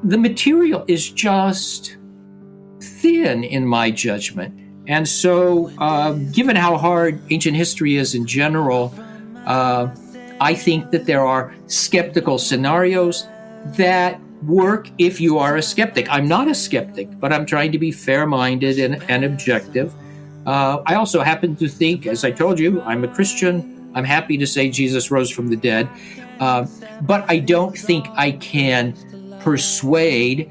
the material is just thin in my judgment. And so, given how hard ancient history is in general, I think that there are skeptical scenarios that work if you are a skeptic. I'm not a skeptic, but I'm trying to be fair-minded and objective. I also happen to think, as I told you, I'm a Christian. I'm happy to say Jesus rose from the dead. But I don't think I can persuade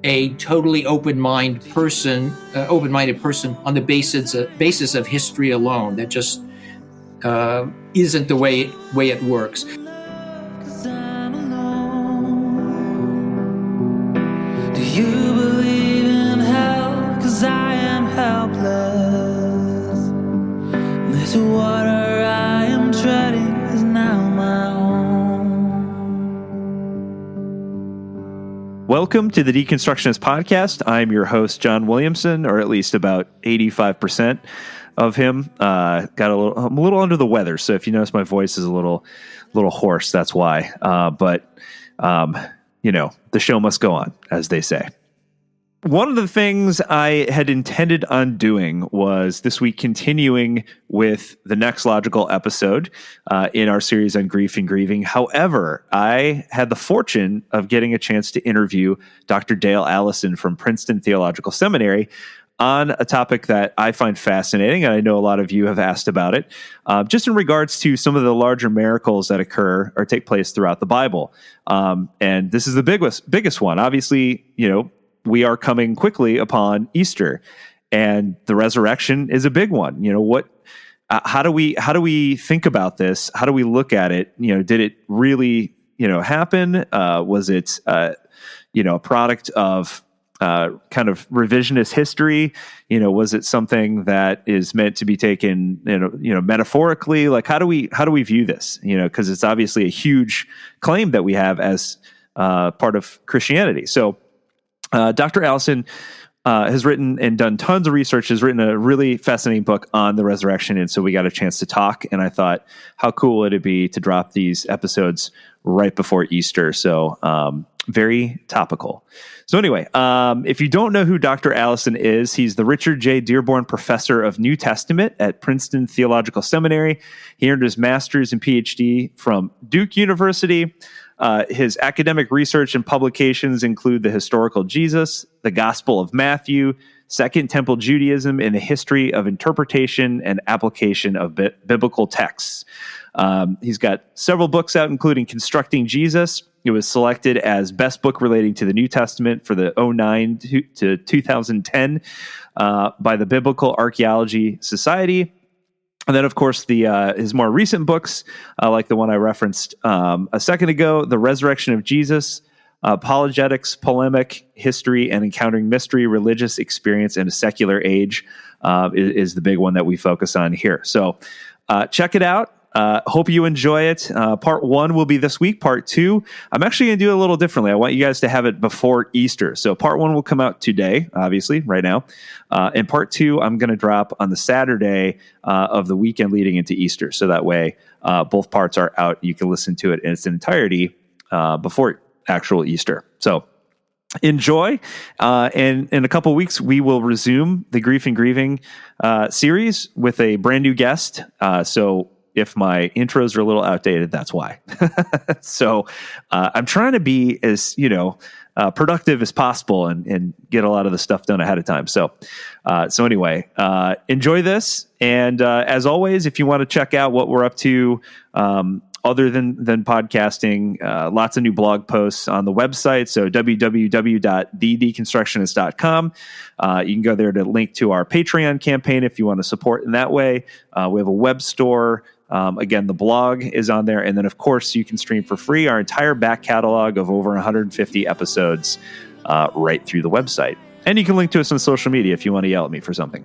a totally open-minded person on the basis of history alone. That just isn't the way it works. Do you believe in hell? 'Cause I am helpless. This water I am treading is now my own. Welcome to the Deconstructionist Podcast. I'm your host, John Williamson, or at least about 85% of him. I'm a little under the weather, so if you notice my voice is a little hoarse, that's why. But the show must go on, as they say. One of the things I had intended on doing was this week continuing with the next logical episode in our series on grief and grieving. However, I had the fortune of getting a chance to interview Dr. Dale Allison from Princeton Theological Seminary on a topic that I find fascinating, and I know a lot of you have asked about it, just in regards to some of the larger miracles that occur or take place throughout the Bible. And this is the biggest one. Obviously, we are coming quickly upon Easter, and the resurrection is a big one. How do we think about this? How do we look at it? Did it really, happen? Was it, a product of kind of revisionist history? Was it something that is meant to be taken, metaphorically? Like, how do we view this? Because it's obviously a huge claim that we have as part of Christianity. So, Dr. Allison has written and done tons of research, has written a really fascinating book on the resurrection. And so we got a chance to talk, and I thought, how cool would it be to drop these episodes right before Easter? So very topical. So anyway, if you don't know who Dr. Allison is, he's the Richard J. Dearborn Professor of New Testament at Princeton Theological Seminary. He earned his master's and PhD from Duke University. His academic research and publications include The Historical Jesus, The Gospel of Matthew, Second Temple Judaism, and the History of Interpretation and Application of Biblical Texts. He's got several books out, including Constructing Jesus. It was selected as best book relating to the New Testament for the 2009 to 2010 by the Biblical Archaeology Society. And then, of course, his more recent books, like the one I referenced a second ago, The Resurrection of Jesus, Apologetics, Polemic, History, and Encountering Mystery, Religious Experience in a Secular Age, is the big one that we focus on here. So check it out. Hope you enjoy it. Part 1 will be this week. Part 2, I'm actually going to do it a little differently. I want you guys to have it before Easter. So part 1 will come out today, obviously, right now. And part 2, I'm going to drop on the Saturday of the weekend leading into Easter. So that way, both parts are out. You can listen to it in its entirety before actual Easter. So enjoy. And in a couple of weeks, we will resume the Grief and Grieving series with a brand new guest. So if my intros are a little outdated, that's why. So I'm trying to be as, productive as possible and get a lot of the stuff done ahead of time. So anyway, enjoy this. And as always, if you want to check out what we're up to, other than podcasting, lots of new blog posts on the website. So www.thedeconstructionist.com. You can go there to link to our Patreon campaign if you want to support in that way. We have a web store. Again, the blog is on there. And then, of course, you can stream for free our entire back catalog of over 150 episodes right through the website. And you can link to us on social media if you want to yell at me for something.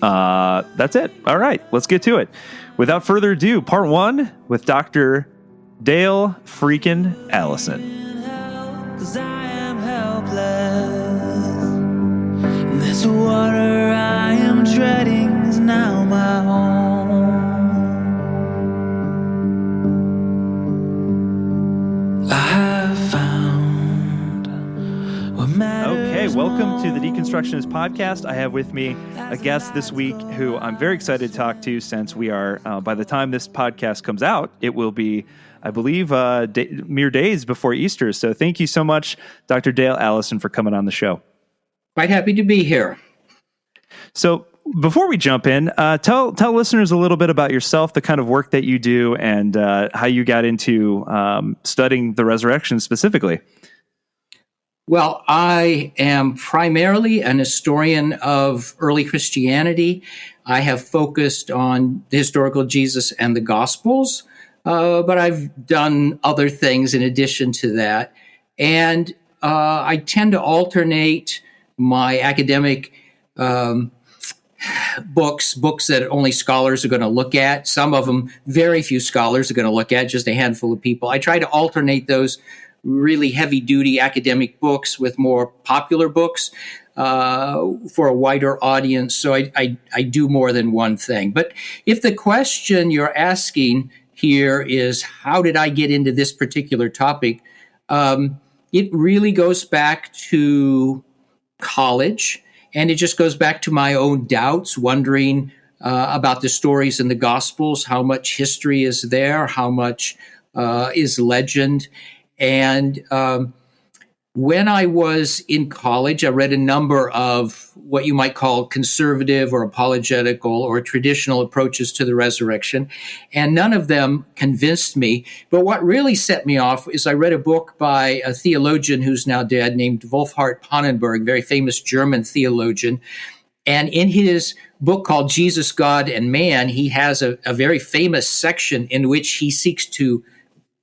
That's it. All right, let's get to it. Without further ado, part 1 with Dr. Dale freaking Allison. 'Cause I am helpless. This water I am treading is now my home. I have found Okay, welcome to the Deconstructionist Podcast. I have with me a guest this week who I'm very excited to talk to, since we are, by the time this podcast comes out, it will be, I believe, mere days before Easter. So thank you so much, Dr. Dale Allison, for coming on the show. Quite happy to be here. So before we jump in, tell listeners a little bit about yourself, the kind of work that you do, and how you got into studying the resurrection specifically. Well, I am primarily an historian of early Christianity. I have focused on the historical Jesus and the Gospels, but I've done other things in addition to that. And I tend to alternate my academic books that only scholars are going to look at. Some of them, very few scholars are going to look at, just a handful of people. I try to alternate those really heavy-duty academic books with more popular books for a wider audience. So I do more than one thing. But if the question you're asking here is, how did I get into this particular topic? It really goes back to college, and it just goes back to my own doubts, wondering about the stories in the Gospels, how much history is there, how much is legend. And when I was in college, I read a number of what you might call conservative or apologetical or traditional approaches to the resurrection, and none of them convinced me. But what really set me off is I read a book by a theologian who's now dead named Wolfhart Pannenberg, very famous German theologian. And in his book called Jesus, God, and Man, he has a very famous section in which he seeks to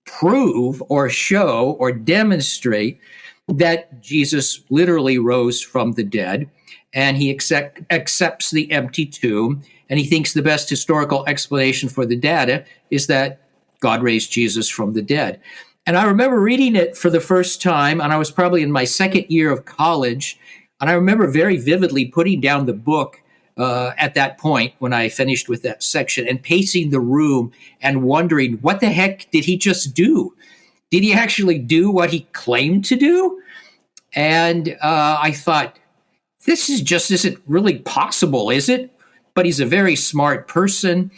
prove or show or demonstrate that Jesus literally rose from the dead, and he accepts the empty tomb, and he thinks the best historical explanation for the data is that God raised Jesus from the dead. And I remember reading it for the first time, and I was probably in my second year of college, and I remember very vividly putting down the book at that point when I finished with that section and pacing the room and wondering, what the heck did he just do? Did he actually do what he claimed to do? And I thought, this isn't really possible, is it? But he's a very smart person,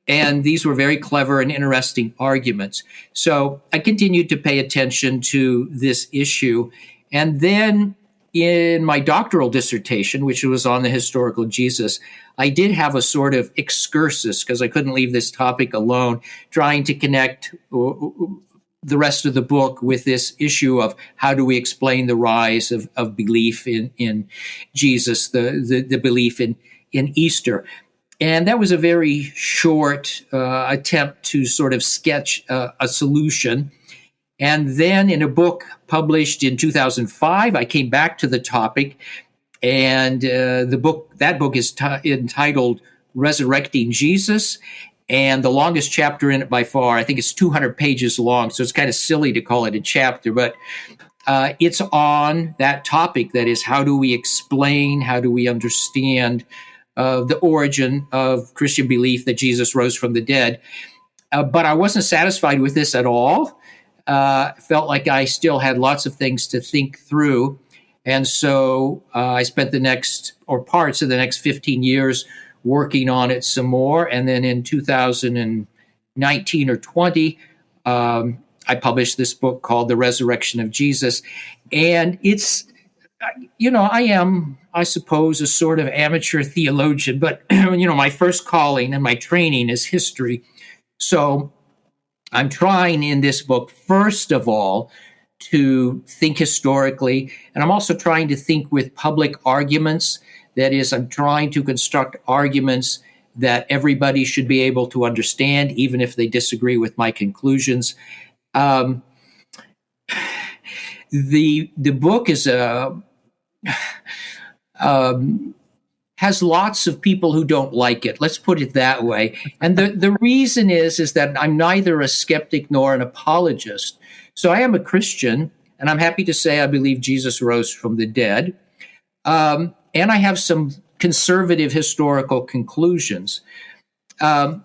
and these were very clever and interesting arguments. So I continued to pay attention to this issue. And then in my doctoral dissertation, which was on the historical Jesus, I did have a sort of excursus, because I couldn't leave this topic alone, trying to connect the rest of the book with this issue of how do we explain the rise of belief in Jesus, the belief in Easter. And that was a very short attempt to sort of sketch a solution. And then in a book published in 2005, I came back to the topic, and that book is entitled Resurrecting Jesus, and the longest chapter in it by far, I think it's 200 pages long, so it's kind of silly to call it a chapter, but it's on that topic, that is, how do we explain, how do we understand the origin of Christian belief that Jesus rose from the dead. But I wasn't satisfied with this at all. Felt like I still had lots of things to think through. And so I spent parts of the next 15 years working on it some more. And then in 2019 or 20, I published this book called The Resurrection of Jesus. And it's, I am, I suppose, a sort of amateur theologian, but, my first calling and my training is history. So I'm trying in this book, first of all, to think historically, and I'm also trying to think with public arguments. That is, I'm trying to construct arguments that everybody should be able to understand, even if they disagree with my conclusions. The book is has lots of people who don't like it. Let's put it that way. And the reason is that I'm neither a skeptic nor an apologist. So I am a Christian, and I'm happy to say I believe Jesus rose from the dead. And I have some conservative historical conclusions. For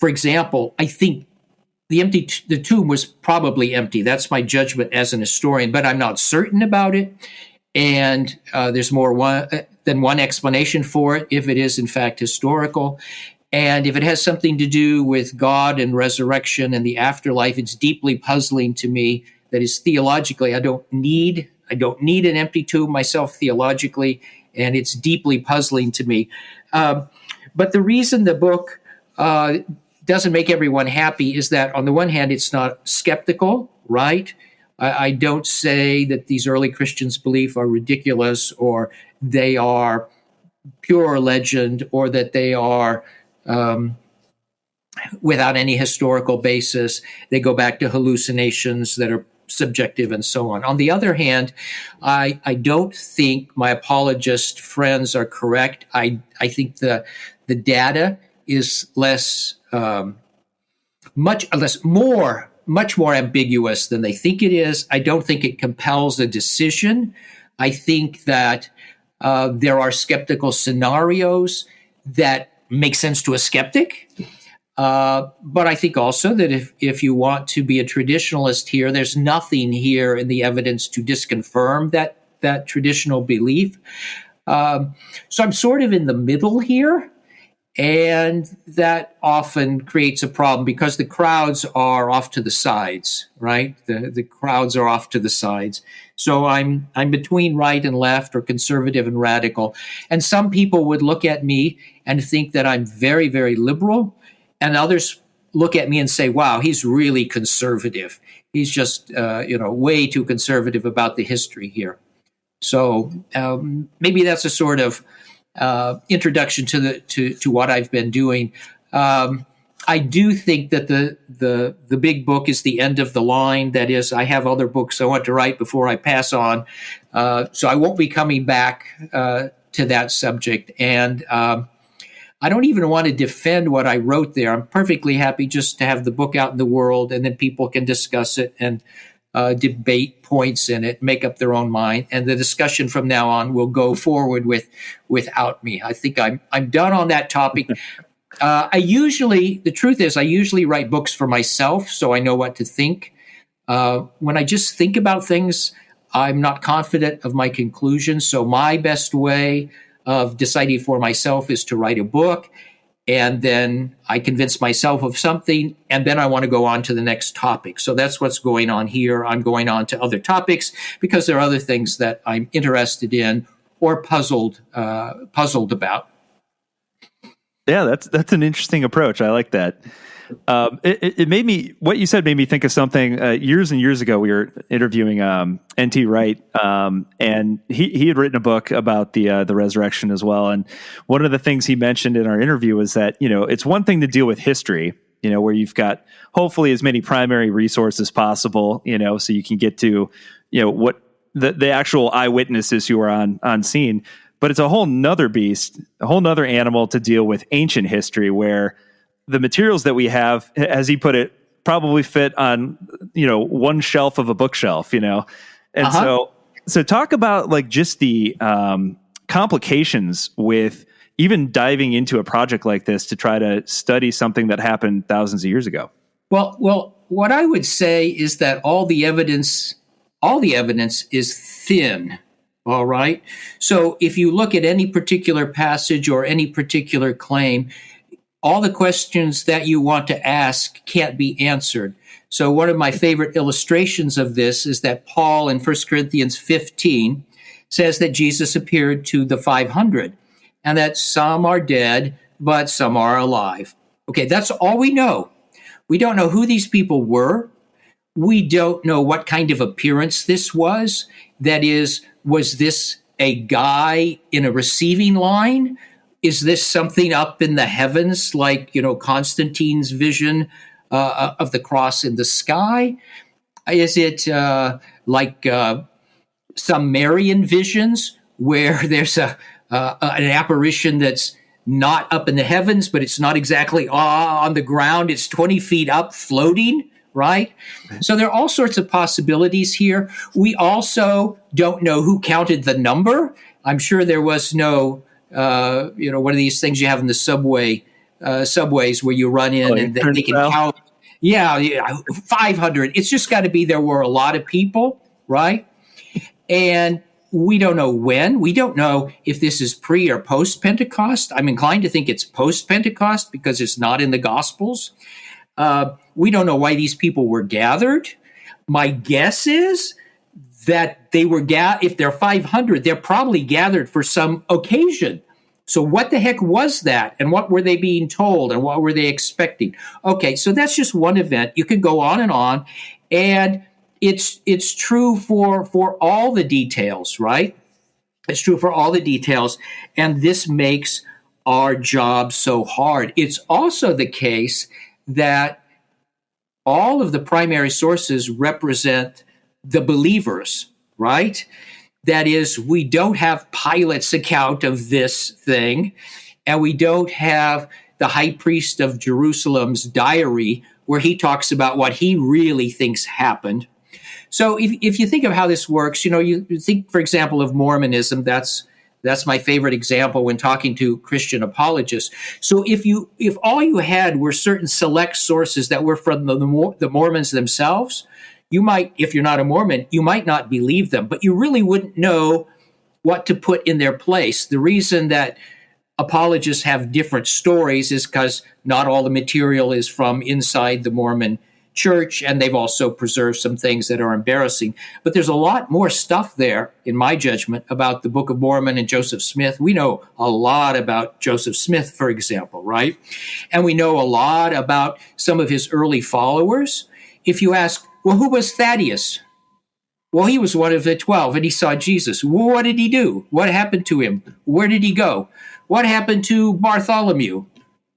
example, I think the tomb was probably empty. That's my judgment as an historian, but I'm not certain about it. and there's more than one explanation for it if it is in fact historical. And if it has something to do with God and resurrection and the afterlife, it's deeply puzzling to me. That is, theologically, I don't need an empty tomb myself theologically, and it's deeply puzzling to me. But the reason the book doesn't make everyone happy is that, on the one hand, it's not skeptical, right? I don't say that these early Christians' beliefs are ridiculous, or they are pure legend, or that they are without any historical basis. They go back to hallucinations that are subjective and so on. On the other hand, I don't think my apologist friends are correct. I think the data is much more ambiguous than they think it is. I don't think it compels a decision. I think that there are skeptical scenarios that make sense to a skeptic. But I think also that if you want to be a traditionalist here, there's nothing here in the evidence to disconfirm that traditional belief. So I'm sort of in the middle here. And that often creates a problem because the crowds are off to the sides, right? The crowds are off to the sides. So I'm between right and left, or conservative and radical. And some people would look at me and think that I'm very, very liberal. And others look at me and say, wow, he's really conservative. He's just, way too conservative about the history here. So maybe that's a sort of introduction to what I've been doing. I do think that the big book is the end of the line. That is, I have other books I want to write before I pass on. So I won't be coming back to that subject. And I don't even want to defend what I wrote there. I'm perfectly happy just to have the book out in the world, and then people can discuss it and debate points in it, make up their own mind, and the discussion from now on will go forward without me. I think I'm done on that topic. The truth is, I usually write books for myself, so I know what to think. When I just think about things, I'm not confident of my conclusions. So my best way of deciding for myself is to write a book, and then I convince myself of something, and then I want to go on to the next topic. So that's what's going on here. I'm going on to other topics because there are other things that I'm interested in or puzzled about. Yeah, that's an interesting approach. I like that. It made me, what you said made me think of something. Years and years ago, we were interviewing N.T. Wright, and he had written a book about the resurrection as well. And one of the things he mentioned in our interview was that, it's one thing to deal with history, where you've got hopefully as many primary resources as possible, so you can get to, what the actual eyewitnesses who are on scene. But it's a whole nother beast, a whole nother animal to deal with ancient history, where the materials that we have, as he put it, probably fit on, one shelf of a bookshelf, And so talk about like just the complications with even diving into a project like this to try to study something that happened thousands of years ago. Well, what I would say is that all the evidence is thin. All right. So if you look at any particular passage or any particular claim, all the questions that you want to ask can't be answered. So one of my favorite illustrations of this is that Paul in 1 Corinthians 15 says that Jesus appeared to the 500 and that some are dead, but some are alive. Okay, that's all we know. We don't know who these people were. We don't know what kind of appearance this was. That is, was this a guy in a receiving line? Is this something up in the heavens, like, Constantine's vision of the cross in the sky? Is it like some Marian visions where there's an apparition that's not up in the heavens, but it's not exactly on the ground? It's 20 feet up, floating, right? So there are all sorts of possibilities here. We also don't know who counted the number. I'm sure there was no one of these things you have in the subways where you run in and they can count. Yeah, 500. It's just got to be there were a lot of people, right? And we don't know when. We don't know if this is pre or post Pentecost. I'm inclined to think it's post Pentecost because it's not in the Gospels. We don't know why these people were gathered. My guess is that they were if they're 500, they're probably gathered for some occasion. So what the heck was that? And what were they being told? And what were they expecting? Okay, so that's just one event. You can go on. And it's true for all the details, right? It's true for all the details. And this makes our job so hard. It's also the case that all of the primary sources represent the believers, right? That is, we don't have Pilate's account of this thing, and we don't have the high priest of Jerusalem's diary where he talks about what he really thinks happened. So if you think of how this works, you think, for example, of Mormonism. That's my favorite example when talking to Christian apologists. So if all you had were certain select sources that were from the Mormons themselves, you might, if you're not a Mormon, you might not believe them, but you really wouldn't know what to put in their place. The reason that apologists have different stories is because not all the material is from inside the Mormon church, and they've also preserved some things that are embarrassing. But there's a lot more stuff there, in my judgment, about the Book of Mormon and Joseph Smith. We know a lot about Joseph Smith, for example, right? And we know a lot about some of his early followers. If you ask, well, who was Thaddeus? Well, he was one of the 12, and he saw Jesus. Well, what did he do? What happened to him? Where did he go? What happened to Bartholomew?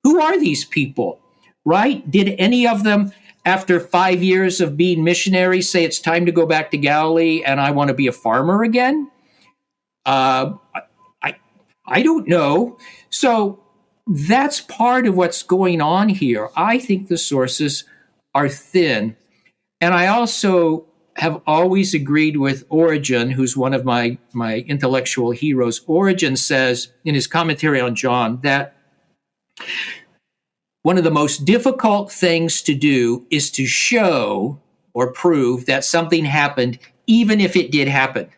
Who are these people, right? Did any of them, after 5 years of being missionaries, say it's time to go back to Galilee and I want to be a farmer again? I don't know. So that's part of what's going on here. I think the sources are thin. And I also have always agreed with Origen, who's one of my intellectual heroes. Origen says in his commentary on John that one of the most difficult things to do is to show or prove that something happened, even if it did happen.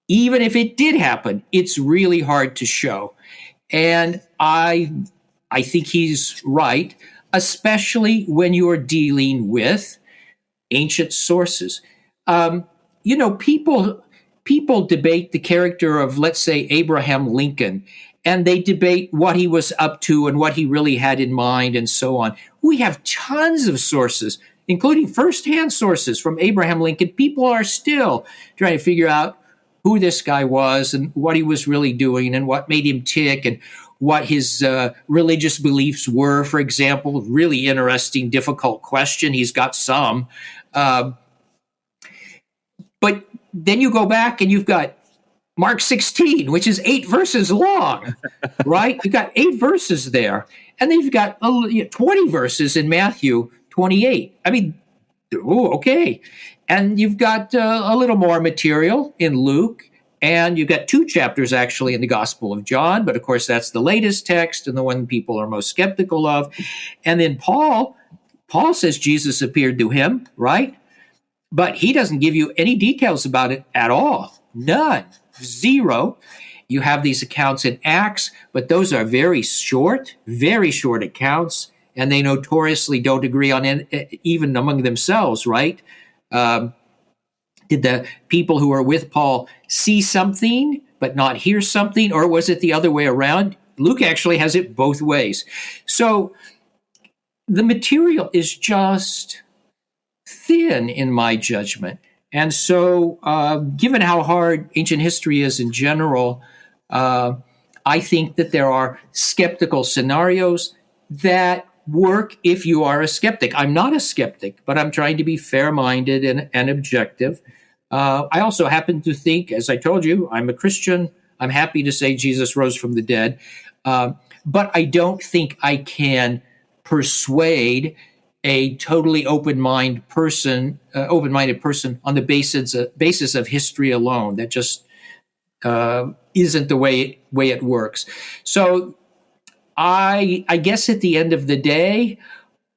Even if it did happen, it's really hard to show. And I think he's right, especially when you are dealing with ancient sources. People debate the character of, let's say, Abraham Lincoln, and they debate what he was up to and what he really had in mind and so on. We have tons of sources, including firsthand sources from Abraham Lincoln. People are still trying to figure out who this guy was and what he was really doing and what made him tick and what his religious beliefs were, for example. Really interesting, difficult question. He's got some. But then you go back and you've got Mark 16, which is 8 verses long, right? You've got 8 verses there. And then you've got 20 verses in Matthew 28. I mean, okay. And you've got a little more material in Luke. And you've got 2 chapters actually in the Gospel of John. But of course, that's the latest text and the one people are most skeptical of. And then Paul says Jesus appeared to him, right? But he doesn't give you any details about it at all. None. 0. You have these accounts in Acts, but those are very short accounts, and they notoriously don't agree on it, even among themselves, right? Did the people who are with Paul see something but not hear something, or was it the other way around? Luke actually has it both ways. So the material is just thin in my judgment. And so given how hard ancient history is in general, I think that there are skeptical scenarios that work if you are a skeptic. I'm not a skeptic, but I'm trying to be fair-minded and objective. I also happen to think, as I told you, I'm a Christian. I'm happy to say Jesus rose from the dead. But I don't think I can persuade a totally open-minded person on the basis of history alone. That just isn't the way it works. So I guess at the end of the day,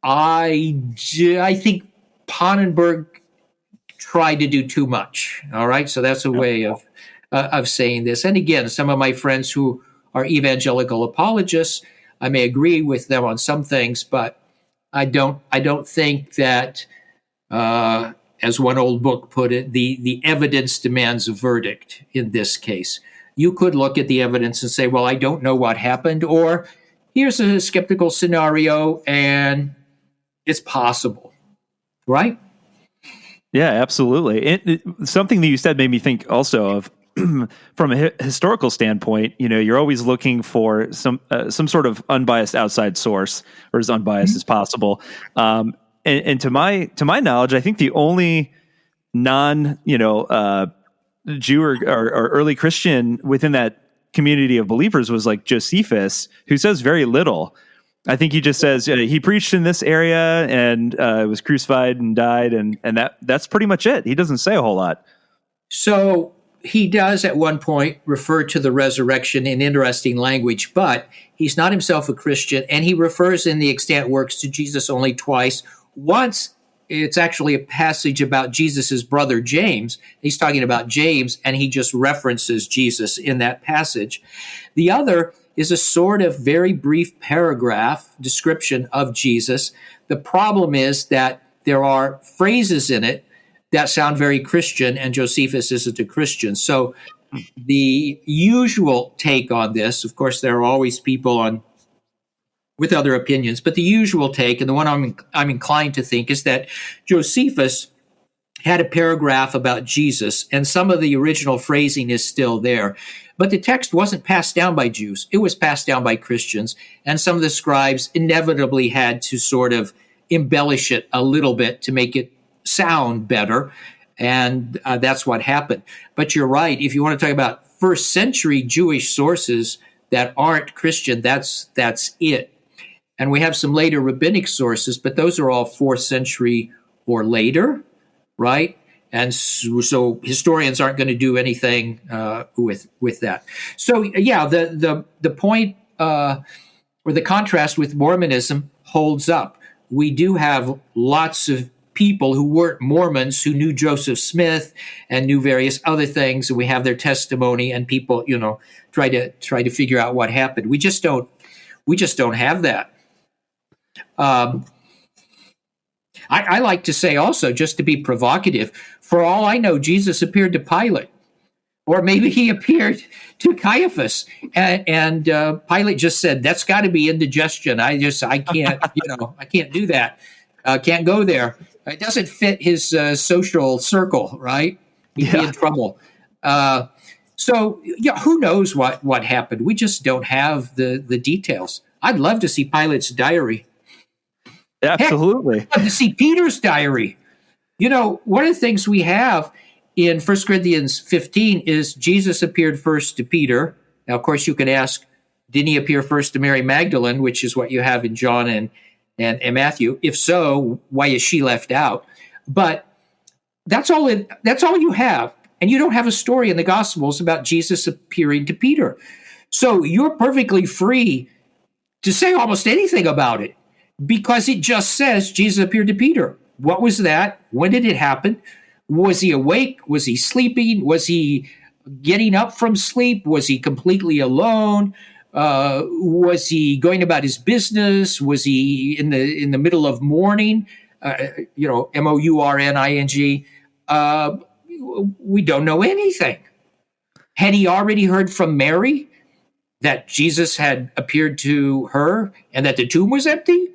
I think Pannenberg tried to do too much. All right, so that's a way of of saying this. And again, some of my friends who are evangelical apologists, I may agree with them on some things, but I don't think that, as one old book put it, the evidence demands a verdict in this case. You could look at the evidence and say, well, I don't know what happened, or here's a skeptical scenario and it's possible, right? Yeah, absolutely. Something that you said made me think also of, from a historical standpoint, you're always looking for some sort of unbiased outside source, or as unbiased as possible. And to my knowledge, I think the only Jew or early Christian within that community of believers was like Josephus, who says very little. I think he just says he preached in this area and was crucified and died, and that's pretty much it. He doesn't say a whole lot. So he does at one point refer to the resurrection in interesting language, but he's not himself a Christian, and he refers in the extant works to Jesus only twice. Once, it's actually a passage about Jesus's brother James. He's talking about James, and he just references Jesus in that passage. The other is a sort of very brief paragraph description of Jesus. The problem is that there are phrases in it that sound very Christian, and Josephus isn't a Christian. So the usual take on this, of course, there are always people with other opinions, but the usual take, and the one I'm inclined to think, is that Josephus had a paragraph about Jesus, and some of the original phrasing is still there. But the text wasn't passed down by Jews. It was passed down by Christians, and some of the scribes inevitably had to sort of embellish it a little bit to make it sound better, and that's what happened. But you're right. If you want to talk about first century Jewish sources that aren't Christian, that's it. And we have some later rabbinic sources, but those are all 4th century or later, right? And so historians aren't going to do anything with that. So yeah, the point or the contrast with Mormonism holds up. We do have lots of people who weren't Mormons who knew Joseph Smith and knew various other things, and we have their testimony, and people try to figure out what happened. We just don't have that. I like to say also, just to be provocative, for all I know, Jesus appeared to Pilate, or maybe he appeared to Caiaphas, and Pilate just said, "That's got to be indigestion. I can't, I can't do that. Can't go there. It doesn't fit his social circle, right? He'd be in trouble." So who knows what happened? We just don't have the details. I'd love to see Pilate's diary. Absolutely. Heck, I'd love to see Peter's diary. One of the things we have in 1 Corinthians 15 is Jesus appeared first to Peter. Now, of course, you could ask, didn't he appear first to Mary Magdalene, which is what you have in John and Matthew? If so, why is she left out? But that's all you have. And you don't have a story in the Gospels about Jesus appearing to Peter. So you're perfectly free to say almost anything about it, because it just says Jesus appeared to Peter. What was that? When did it happen? Was he awake? Was he sleeping? Was he getting up from sleep? Was he completely alone? Was he going about his business? Was he in the middle of mourning? mourning. We don't know anything. Had he already heard from Mary that Jesus had appeared to her and that the tomb was empty?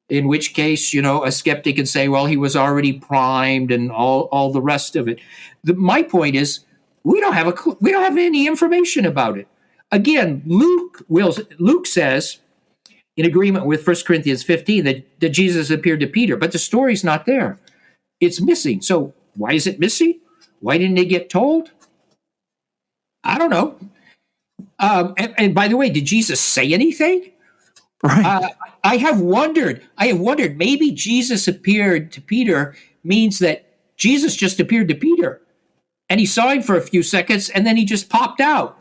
In which case, a skeptic can say, well, he was already primed and all the rest of it. My point is, we don't have any information about it. Again, Luke says, in agreement with 1 Corinthians 15, that Jesus appeared to Peter, but the story's not there. It's missing. So why is it missing? Why didn't it get told? I don't know. And by the way, did Jesus say anything? Right. I have wondered, maybe Jesus appeared to Peter means that Jesus just appeared to Peter and he saw him for a few seconds and then he just popped out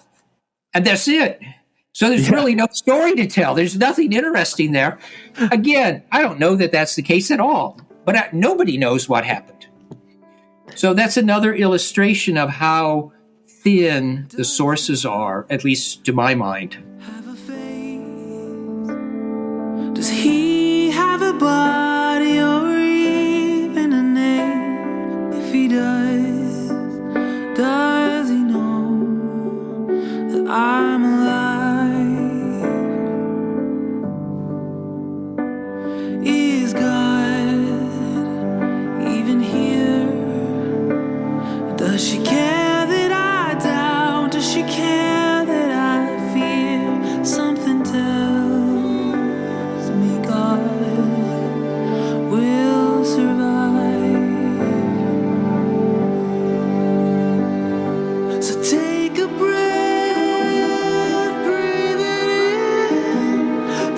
and that's it. So there's really no story to tell. There's nothing interesting there. Again, I don't know that that's the case at all, but nobody knows what happened. So that's another illustration of how thin the sources are, at least to my mind. Have a face? Does he have a body or even a name? If he does he know that I'm alive? Is God even here? Does she care that I doubt? Does she care that I fear? Something tells me God will survive. So take a breath, breathe it in,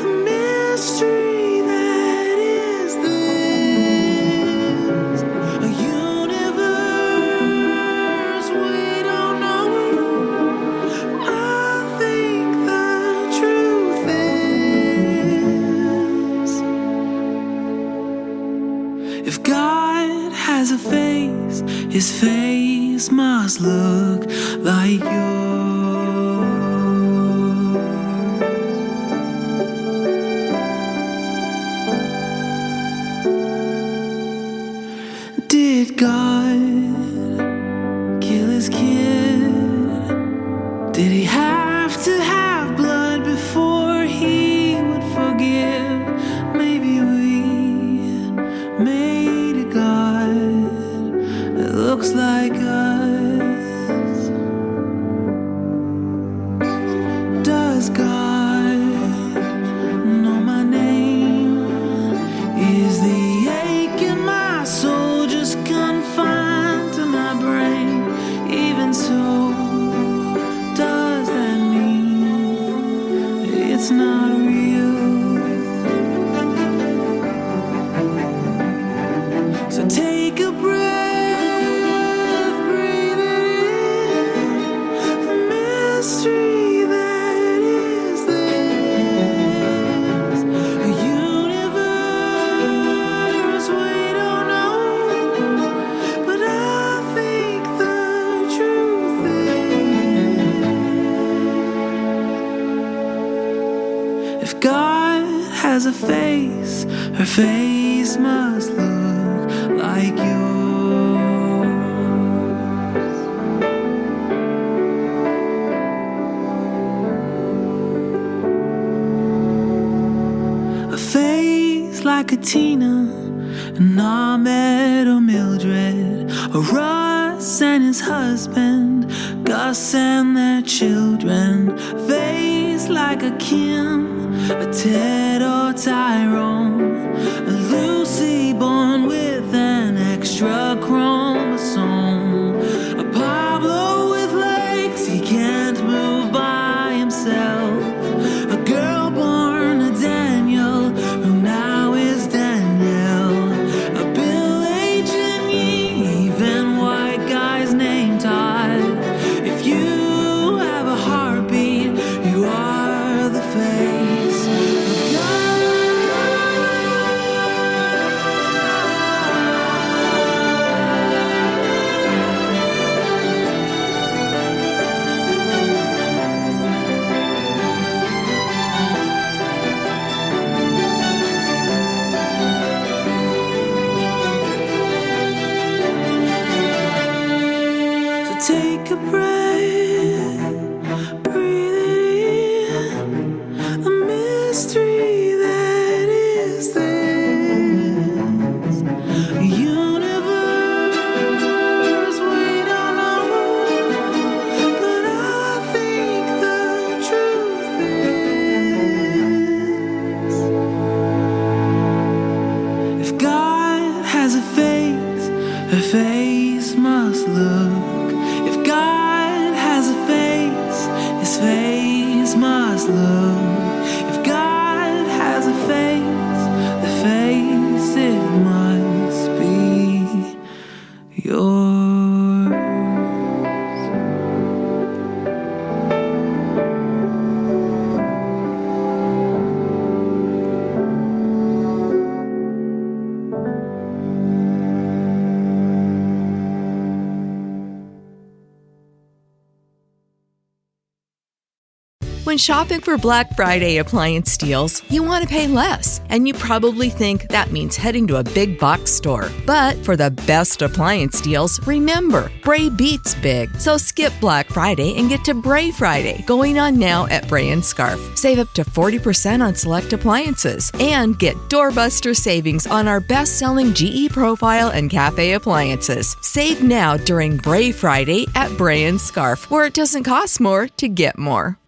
the mystery that is this, a universe we don't know. I think the truth is, if God has a face, his face must look like yours. Did God kill his kid? Did he have to have blood before he would forgive? Maybe we made a God that looks like us. Does God know my name? Is the ache in my soul just confined to my brain? Even so, does that mean it's not real? So take a breath, breathe it in, the mystery that is this, a universe we don't know, but I think the truth is, if God has a face, her face must look like yours. A face like a Tina, an Ahmed or Mildred, a Russ and his husband, Gus and their children. Face like a Kim, a Ted or Tyrone, a Lucy born with an extra chromosome, a Pablo with legs he can't move by himself, a girl born a Daniel who now is Danielle, a Bill H. and even white guy's name Todd. If you have a heartbeat, you are the face of God. So take a breath, breathe it in, the mystery that is this, a universe we don't know, but I think the truth is, if God has a face, her face must look. If God has a face, his face must look. If God has a face, the face it must be yours. When shopping for Black Friday appliance deals, you want to pay less, and you probably think that means heading to a big box store. But for the best appliance deals, remember, Bray beats big. So skip Black Friday and get to Bray Friday, going on now at Bray and Scarf. Save up to 40% on select appliances, and get doorbuster savings on our best-selling GE Profile and Cafe appliances. Save now during Bray Friday at Bray and Scarf, where it doesn't cost more to get more.